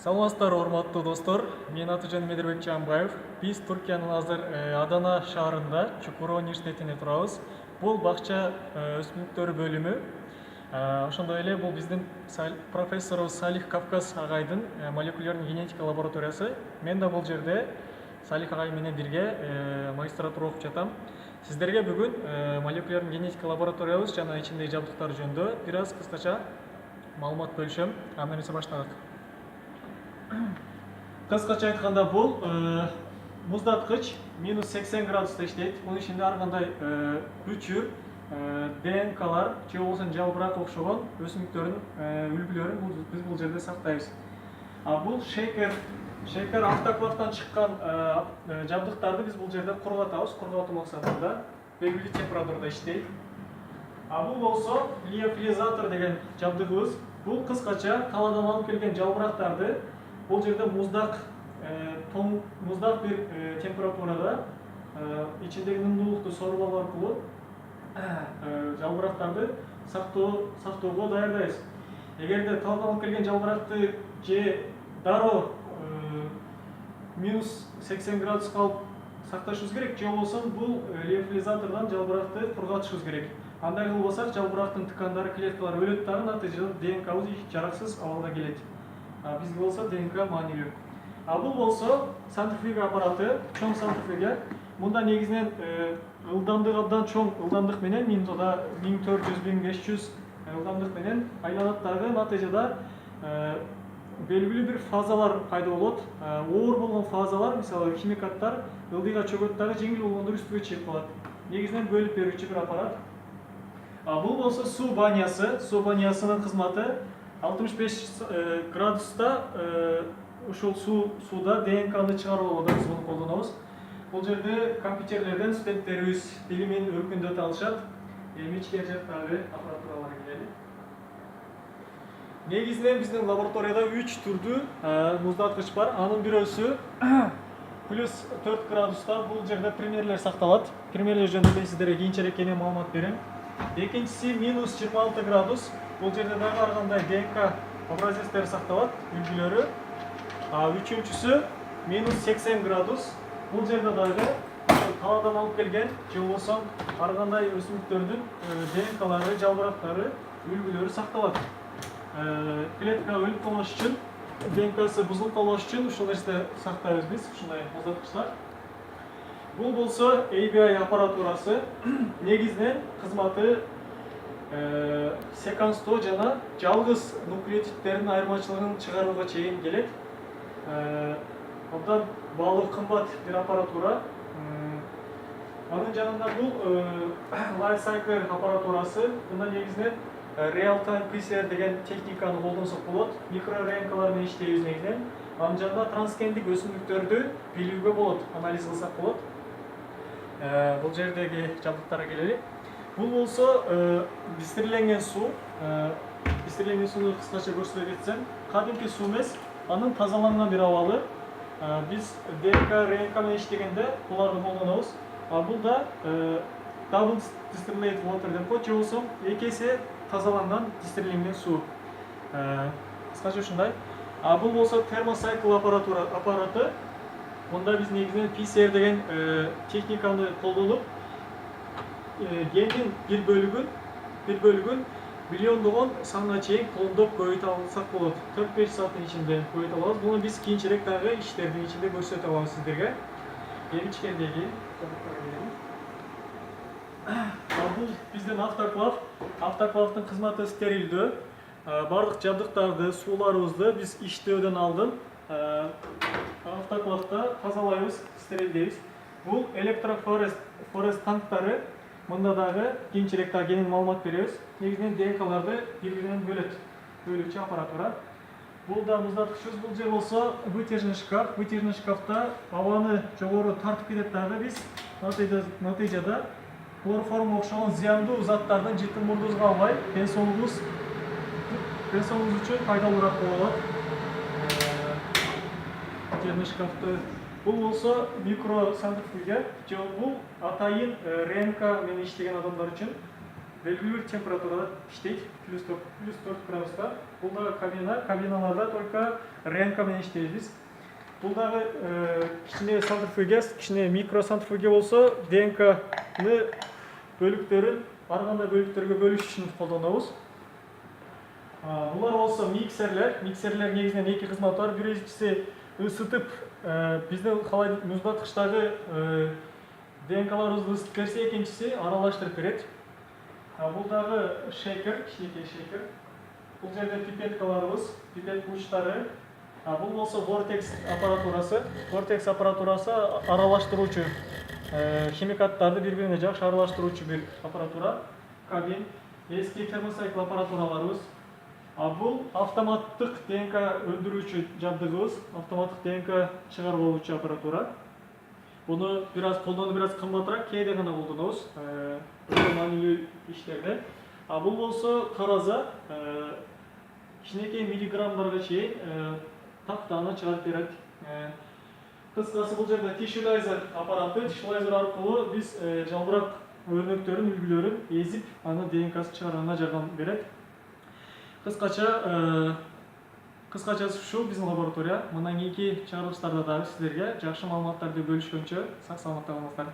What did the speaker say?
Саламатсыздар, урматтуу достор. Мен Атыжан Медербек Жамбаев. Биз Түркиянын азыр Адана шаарында Чукура университетинде турабыз. Бул бакча өсүмдүктөр бөлүмү. Ошондой эле бул биздин профессорубуз Салих Кавказ агайдын молекулярный генетика лабораториясы. Мен да бул жерде Салих агай менен бирге магистратура окуп жатам. Сиздерге бүгүн молекулярный генетика лабораториябыз жана ичиндеги жабдыктар жөнүндө бир аз кыскача маалымат бөлүшөм. Анда эмесе баштадык. Кыскача айтканда бул муздаткыч минус 80 градуста иштейт. Мунун ичинде ар кандай күчүр, ДНКлар же болбосо жалбырак окшогон өсүмдүктөрдүн үлгүлөрүн биз бул жерде сактайбыз. Бул шейкер автоклавдан чыккан жабдыктарды биз бул жерде кургатабыз, кургатуу максатында белгилүү температурада иштейт. Бул болсо лиофилизатор деген жабдыгыбыз. Бул кыскача талаадан алып келген жалбырактарды бул жерде муздак бир температурада ичиндеги нымдуулукту соруп алуу аркылуу жалбырактарды сактоого даярдайбыз. Эгерде талаадан алып келген жалбыракты же дароо минус 80 градуска алып сакташыбыз керек, же болбосо бул лиофилизатордон жалбыракты кургатышыбыз керек. Андай кылбасак жалбырактын тыкандары, клеткалары өлөт дагы, натыйжада ДНКбыз жараксыз абалга келет. Бизге болсо ДНК маанилүү. Бул болсо центрифуга аппараты, чоң центрифуга. Мында негизинен ылдамдыгы абдан чоң ылдамдык менен минутада 1400-1500 ылдамдык менен айланат дагы, натыйжада белгилүү бир фазалар пайда болот. Оор болгон фазалар, мисалы химикаттар ылдыйга чөгөт дагы, жеңил болгондор үстүгө чыгып калат. Негизинен бөлүп берүүчү бир аппарат. Бул болсо суу банясы. Суу банясынын кызматы 65 градуста ушул сууда ДНКны чыгарып алууга биз муну колдонобуз. Бул жерде компьютерлерден студенттерибиз билимин өркүндөтө алышат. Ичкери жактагы аппаратураларга келели. Негизинен биздин лабораторияда 3 түрдүү муздаткыч бар. Анын бирөөсү плюс 4 градуста бул жерде примерлер сакталат. Примерлер жөнүндө мен сиздерге кийинчерээк кене маалымат берем. Экинчиси минус 26 градус. Бул жерде дагы ар кандай ДНК образецтери сакталат, үлгүлөрү. Үчүнчүсү минус 80 градус. Бул жерде дагы талаадан алып келген же болбосо ар кандай өсүмдүктөрдүн ДНКлары, жалбырактары, үлгүлөрү сакталат. Клетка өлүп калбаш үчүн, ДНКсы бузулуп калбаш үчүн ушул нерсе сактайбыз биз, ушундай муздаткычтар. Бул болсо ABI аппаратурасы. Негизинен кызматы секвенстоо жана жалгыз нуклеотидтердин айырмачылыгын чыгарууга чейин келет. Абдан баалуу кымбат бир аппаратура. Анын жанында бул Life Cycler аппаратурасы. Мында негизинен Real Time PCR деген техниканы колдонсок болот. Микрорнкалар менен иштейбиз негизинен. Анын жанында трансгендик өсүмдүктөрдү билүүгө болот, анализ кылсак болот. Бул жердеги жабдыктарга келели. Бул болсо дистилленген суу. Дистилленген сууну кыскача көрсөтө кетсем, кадимки суу эмес, анын тазаланган бир абалы. Биз ДНК, РНК менен иштегенде буларды колдонобуз. Бул да double distilled water деп коет, же болбосо эки эсе тазаланган дистилленген суу. Кыскача ушундай. Бул болсо термосайкл аппараты. Мында биз негизинен PCR деген техниканы колдонуп, гендин бир бөлүгүн миллиондогон санга чейин клондоп көбөйтө алсак болот. 4-5 сааттын ичинде көбөйтө алабыз. Буну биз кийинчерээк дагы иштердин ичинде көрсөтө алабыз сиздерге. Ичкердеги жабдыктарга келели. Бул биздин автоклав. Автоклавдын кызматы стерилдөө. Бардык жабдыктарды, сууларыбызды биз иштөөдөн алдын автоклавда тазалайбыз, стерилдейбиз. Бул электрофорез танктары. Мында дагы кийинчерээк дагы кенен маалымат беребиз. Негизинен ДНКларды бири-биринен бөлүүчү аппаратура. Бул да муздаткычыбыз. Бул же болсо вытяжный шкаф. Вытяжный шкафта абаны жогору тартып кетет дагы биз. Натыйжада хлороформ окшогон зыяндуу заттардын жытын мурдубузга албай, денсаулыгыбыз үчүн пайдалуураак болот. Вытяжный шкафты. Бул болсо микроцентрифуга. Бул атайын РНК менен иштеген адамдар үчүн белгилүү бир температурада иштейт, +4 градуста. Бул дагы кабиналарда только РНК менен иштейбиз. Бул дагы кичине центрифуга, кичине микроцентрифуга болсо, ДНКны бөлүктөрүн ар кандай бөлүктөргө бөлүш үчүн колдонобуз. Булар болсо миксерлер негизинен эки кызматы бар. Биринчиси ысытып, биздин муздаткычтагы ДНКларыбызды ысытып берсе, экинчиси аралаштырып берет. Бул дагы шейкер, кичинекей шейкер. Бул жерде пипеткаларыбыз, пипет учтары. Бул болсо вортекс аппаратурасы. Вортекс аппаратурасы аралаштыруучу химикаттарды бири-бирине жакшы аралаштыруучу бир аппаратура. Кабин, эски термоцикл аппаратураларыбыз. Бул автоматтык ДНК өндүрүүчү жабдыгыбыз, автоматтык ДНК чыгарып алуучу аппаратура. Буну колдонуу бир аз кымбатыраак, кээде гана колдонобуз, өтө маанилүү иштерде. Бул болсо тараза, кичинекей миллиграммдарга чейин тактаны чыгарып берет. Кыскасы бул жерде тишулайзер аппараты, тишулайзер аркылуу биз жалбырак өрнөктөрүн, үлгүлөрүн эзип, аны ДНКсын чыгарганга жардам берет. Кыскачасы ушу биздин лаборатория. Мындан кийинки чыгарылыштарда дагы сиздерге жакшы маалыматтарды бөлүшкөнчө сак саламатта болуңуздар.